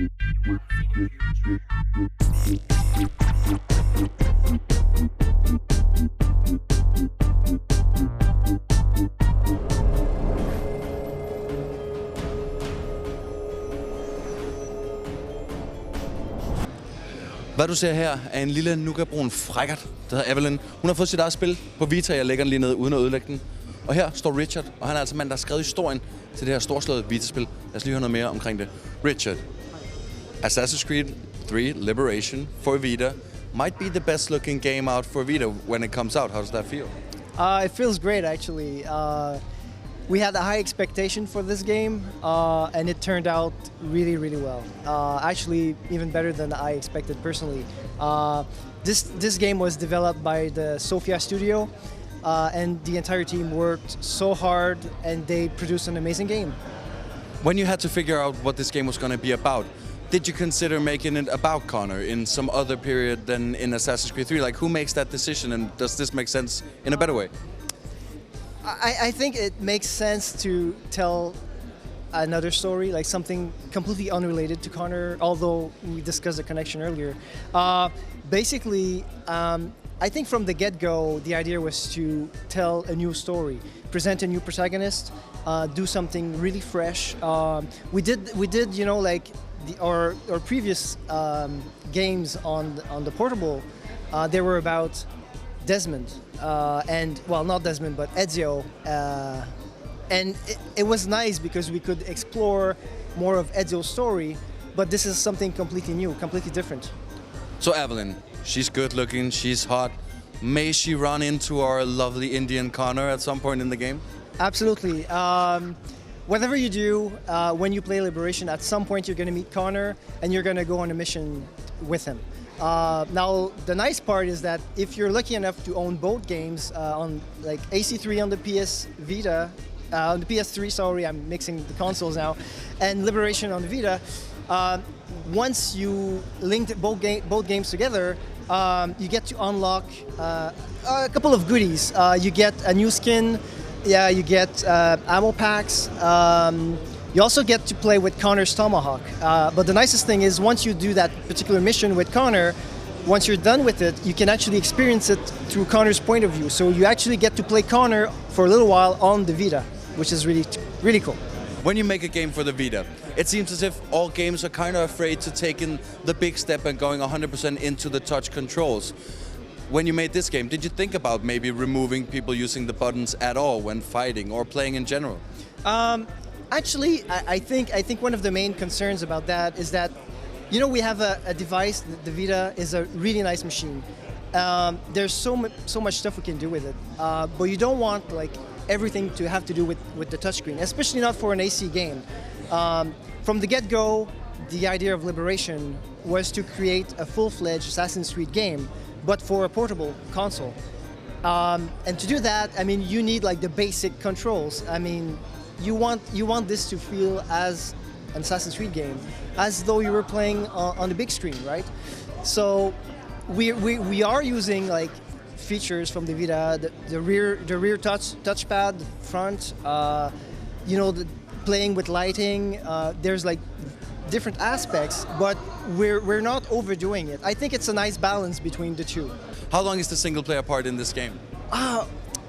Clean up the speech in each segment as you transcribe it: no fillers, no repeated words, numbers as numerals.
Hvad du ser her er en lille nukabrun frækkert, der hedder Evelyn. Hun har fået sit eget spil på Vita, jeg lægger den lige ned uden at ødelægge den. Og her står Richard, og han er altså mand, der har skrevet historien til det her storslåede Vita-spil. Lad os lige høre noget mere omkring det. Richard, Assassin's Creed 3 Liberation for Vita might be the best looking game out for Vita when it comes out. How does that feel? It feels great, actually. We had a high expectation for this game, and it turned out really, really well. Actually, even better than I expected personally. This game was developed by the Sofia studio, and the entire team worked so hard, and they produced an amazing game. When you had to figure out what this game was going to be about, did you consider making it about Connor in some other period than in Assassin's Creed 3? Like, who makes that decision, and does this make sense in a better way? I think it makes sense to tell another story, like something completely unrelated to Connor, although we discussed the connection earlier. Basically, I think from the get-go, the idea was to tell a new story, present a new protagonist, do something really fresh. We did, you know, like our previous games on the portable. They were about Desmond, and well, not Desmond, but Ezio, and it was nice because we could explore more of Ezio's story, but this is something completely new, completely different. So Evelyn, she's good looking, she's hot. May she run into our lovely Indian Connor at some point in the game? Absolutely. Whatever you do, when you play Liberation, at some point you're going to meet Connor and you're going to go on a mission with him. Now, the nice part is that if you're lucky enough to own both games on like AC3 on the PS Vita, on the PS3, sorry, I'm mixing the consoles now, and Liberation on the Vita, once you link both games together, you get to unlock a couple of goodies. You get a new skin, yeah, you get ammo packs. You also get to play with Connor's Tomahawk. But the nicest thing is once you do that particular mission with Connor, once you're done with it, you can actually experience it through Connor's point of view. So you actually get to play Connor for a little while on the Vita, which is really, really cool. When you make a game for the Vita, it seems as if all games are kind of afraid to take in the big step and going 100% into the touch controls. When you made this game, did you think about maybe removing people using the buttons at all when fighting or playing in general? Actually, I think one of the main concerns about that is that, you know, we have a device. The Vita is a really nice machine. There's so much stuff we can do with it, but you don't want like everything to have to do with the touchscreen, especially not for an AC game. From the get-go, the idea of Liberation was to create a full-fledged Assassin's Creed game, but for a portable console. And to do that, I mean, you need like the basic controls. I mean, you want this to feel as an Assassin's Creed game, as though you were playing on the big screen, right? So we are using like features from the Vita, the rear touchpad, the front, you know, playing with lighting. There's like different aspects, but we're not overdoing it. I think it's a nice balance between the two. How long is the single player part in this game?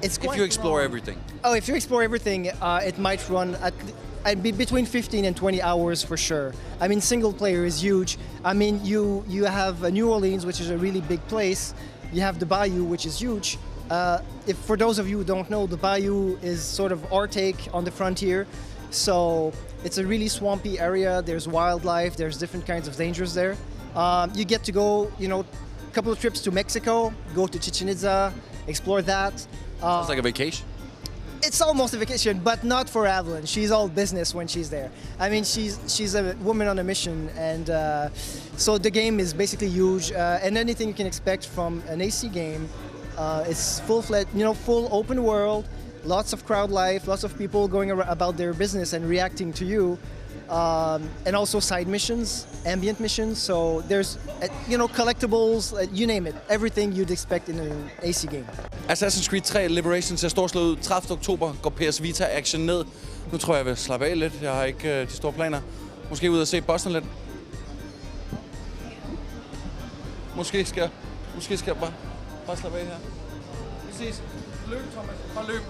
It's quite if you explore long. everything. Oh, if you explore everything, it might run at between 15 and 20 hours for sure. I mean, single player is huge. I mean, you have New Orleans, which is a really big place. You have the Bayou, which is huge. If for those of you who don't know, the Bayou is sort of our take on the frontier. So it's a really swampy area. There's wildlife. There's different kinds of dangers there. You get to go, you know, a couple of trips to Mexico, go to Chichen Itza, explore that. Sounds like a vacation. It's almost a vacation, but not for Evelyn. She's all business when she's there. I mean, she's a woman on a mission, and so the game is basically huge. And anything you can expect from an AC game, it's full-fledged, you know, full open world, lots of crowd life, lots of people going about their business and reacting to you. And also side missions, ambient missions, so there's, you know, collectibles, you name it, everything you'd expect in an AC game. Assassin's Creed 3 Liberation ser storslået ud. 30. oktober går PS Vita action ned. Nu tror jeg vil slappe af lidt. Jeg har ikke de store planer. Måske ud og se bossen lidt. Måske skal jeg bare slappe af her. Vi ses. Løb, Thomas. Bare løb.